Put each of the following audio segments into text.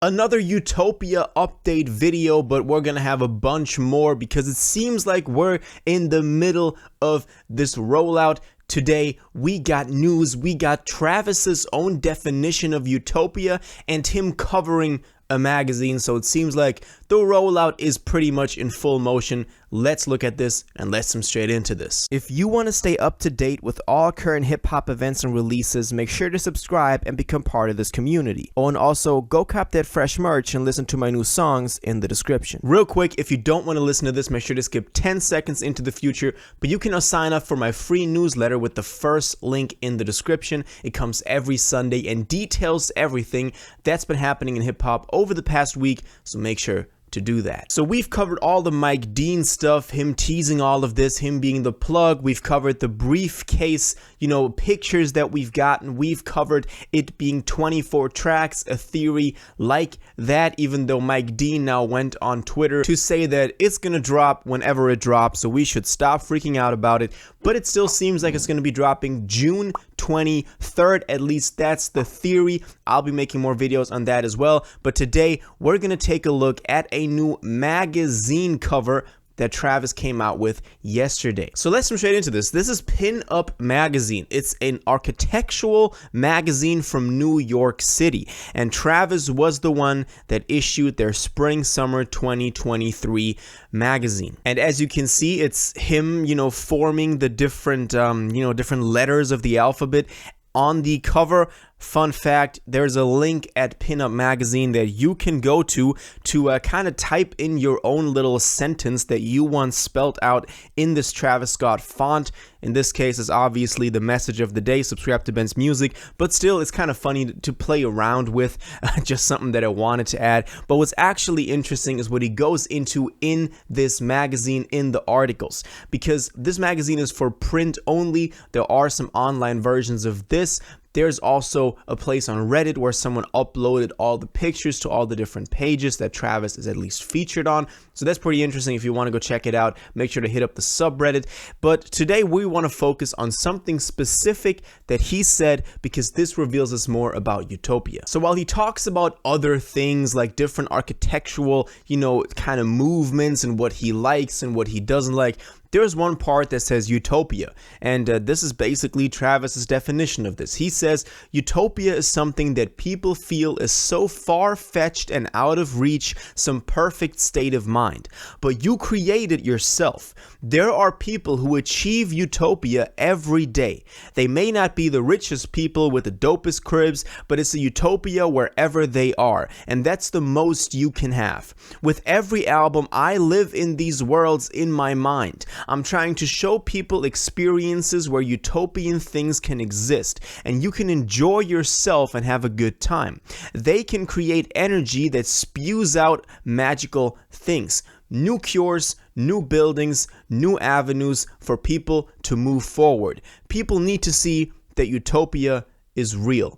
Another Utopia update video, but we're gonna have a bunch more because it seems like we're in the middle of this rollout. Today, we got news. We got Travis's own definition of Utopia and him covering a magazine. So it seems like the rollout is pretty much in full motion. Let's look at this and let's jump straight into this. If you want to stay up to date with all current hip-hop events and releases, make sure to subscribe and become part of this community. Oh, and also go cop that fresh merch and listen to my new songs in the description. Real quick, if you don't want to listen to this, make sure to skip 10 seconds into the future, but you can now sign up for my free newsletter with the first link in the description. It comes every Sunday and details everything that's been happening in hip-hop over the past week, so make sure to do that. So we've covered all the Mike Dean stuff, him teasing all of this, him being the plug. We've covered the briefcase, pictures that we've gotten. We've covered it being 24 tracks, a theory like that, even though Mike Dean now went on Twitter to say that it's gonna drop whenever it drops, so we should stop freaking out about it. But it still seems like it's gonna be dropping June 23rd, at least that's the theory. I'll be making more videos on that as well, but today we're gonna take a look at a new magazine cover that Travis came out with yesterday. So let's jump straight into this. This is Pin Up Magazine. It's an architectural magazine from New York City, and Travis was the one that issued their Spring Summer 2023 magazine. And as you can see, it's him, forming the different letters of the alphabet on the cover. Fun fact, there's a link at Pinup Magazine that you can go to kind of type in your own little sentence that you want spelled out in this Travis Scott font. In this case, it's obviously the message of the day, subscribe to Ben's music, but still it's kind of funny to play around with, just something that I wanted to add. But what's actually interesting is what he goes into in this magazine in the articles, because this magazine is for print only. There are some online versions of this. There's also a place on Reddit where someone uploaded all the pictures to all the different pages that Travis is at least featured on. So that's pretty interesting. If you want to go check it out, make sure to hit up the subreddit. But today we want to focus on something specific that he said, because this reveals us more about Utopia. So while he talks about other things like different architectural, kind of movements and what he likes and what he doesn't like, there's one part that says Utopia, and this is basically Travis's definition of this. He says, Utopia is something that people feel is so far-fetched and out of reach, some perfect state of mind. But you create it yourself. There are people who achieve Utopia every day. They may not be the richest people with the dopest cribs, but it's a Utopia wherever they are, and that's the most you can have. With every album, I live in these worlds in my mind. I'm trying to show people experiences where utopian things can exist, and you can enjoy yourself and have a good time. They can create energy that spews out magical things. New cures, new buildings, new avenues for people to move forward. People need to see that Utopia is real.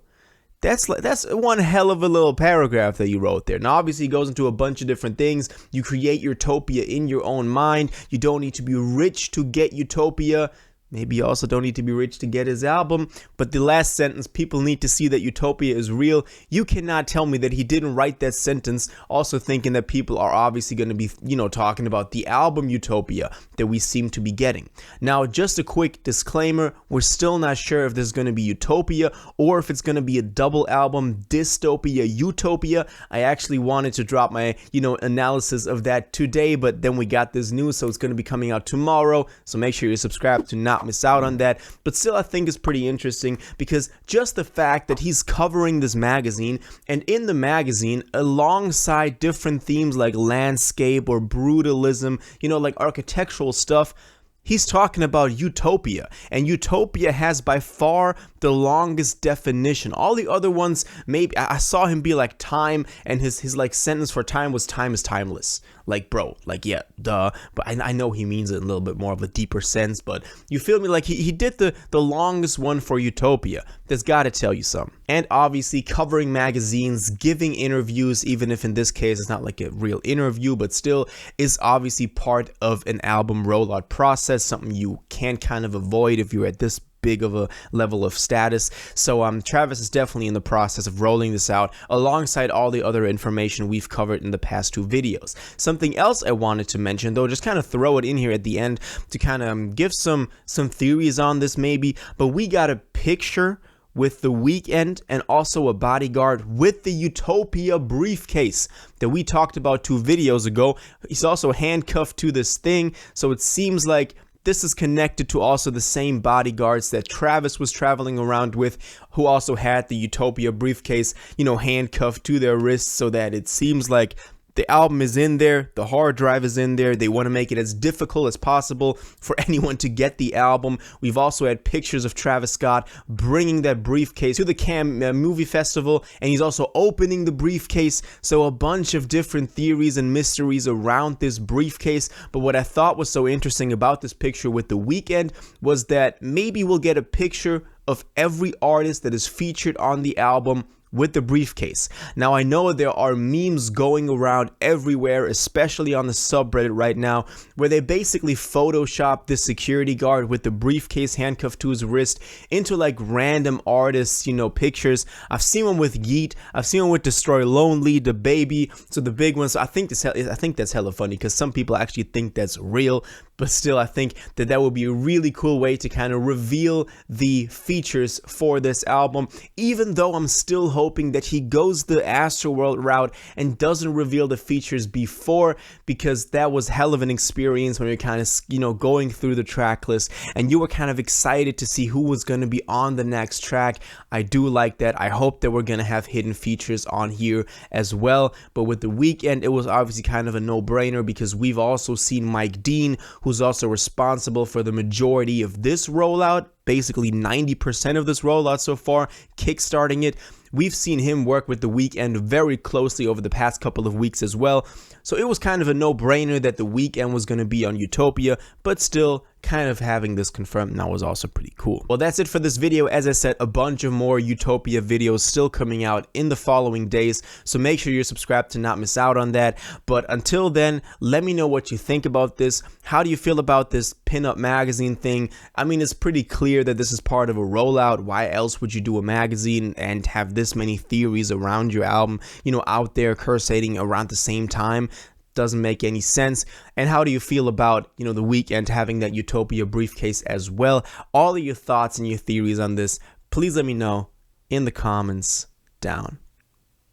That's one hell of a little paragraph that you wrote there. Now, obviously, it goes into a bunch of different things. You create Utopia in your own mind. You don't need to be rich to get Utopia. Maybe you also don't need to be rich to get his album. But the last sentence, people need to see that Utopia is real. You cannot tell me that he didn't write that sentence also thinking that people are obviously going to be, talking about the album Utopia that we seem to be getting. Now, just a quick disclaimer, we're still not sure if this is going to be Utopia or if it's going to be a double album, Dystopia, Utopia. I actually wanted to drop my, analysis of that today, but then we got this news, so it's going to be coming out tomorrow. So make sure you subscribe to not miss out on that. But still, I think it's pretty interesting because just the fact that he's covering this magazine, and in the magazine, alongside different themes like landscape or brutalism, like architectural stuff, he's talking about Utopia, and Utopia has by far the longest definition. All the other ones, maybe I saw him be like time, and his like sentence for time was time is timeless. Like, bro, like, yeah, duh. But I know he means it in a little bit more of a deeper sense, but you feel me? Like, he did the longest one for Utopia. That's gotta tell you something. And obviously covering magazines, giving interviews, even if in this case it's not like a real interview, but still is obviously part of an album rollout process, something you can kind of avoid if you're at this big of a level of status. So Travis is definitely in the process of rolling this out alongside all the other information we've covered in the past 2 videos. Something else I wanted to mention, though, just kind of throw it in here at the end to kind of give some theories on this maybe, but we got a picture with the Weeknd and also a bodyguard with the Utopia briefcase that we talked about 2 videos ago. He's also handcuffed to this thing, so it seems like this is connected to also the same bodyguards that Travis was traveling around with, who also had the Utopia briefcase, you know, handcuffed to their wrists, so that it seems like the album is in there, the hard drive is in there. They want to make it as difficult as possible for anyone to get the album. We've also had pictures of Travis Scott bringing that briefcase to the Cannes Movie Festival, and he's also opening the briefcase. So a bunch of different theories and mysteries around this briefcase. But what I thought was so interesting about this picture with the Weeknd was that maybe we'll get a picture of every artist that is featured on the album with the briefcase. Now, I know there are memes going around everywhere, especially on the subreddit right now, where they basically Photoshop this security guard with the briefcase handcuffed to his wrist into like random artists, you know, pictures. I've seen one with Yeet, I've seen one with Destroy Lonely, The Baby, so the big ones. So I think that's hella funny because some people actually think that's real. But still, I think that would be a really cool way to kind of reveal the features for this album, even though I'm still hoping that he goes the Astroworld route and doesn't reveal the features before, because that was hell of an experience when you're kind of, you know, going through the track list and you were kind of excited to see who was going to be on the next track. I do like that. I hope that we're going to have hidden features on here as well. But with the Weeknd, it was obviously kind of a no-brainer because we've also seen Mike Dean, who's also responsible for the majority of this rollout, basically 90% of this rollout so far, kickstarting it. We've seen him work with the Weeknd very closely over the past couple of weeks as well. So it was kind of a no-brainer that the Weeknd was going to be on Utopia, but still kind of having this confirmed now was also pretty cool. Well, that's it for this video. As I said, a bunch of more Utopia videos still coming out in the following days, so make sure you're subscribed to not miss out on that. But until then, let me know what you think about this. How do you feel about this pinup magazine thing? I mean, it's pretty clear that this is part of a rollout. Why else would you do a magazine and have this many theories around your album, you know, out there cursating around the same time? Doesn't make any sense. And how do you feel about, you know, the Weeknd having that Utopia briefcase as well? All of your thoughts and your theories on this, please let me know in the comments down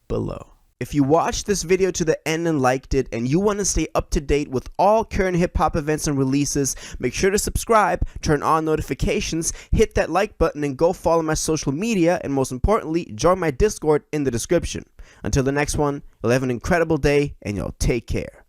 below. If you watched this video to the end and liked it, and you want to stay up to date with all current hip-hop events and releases, make sure to subscribe, turn on notifications, hit that like button, and go follow my social media, and most importantly, join my Discord in the description. Until the next one, you'll have an incredible day, and you'll take care.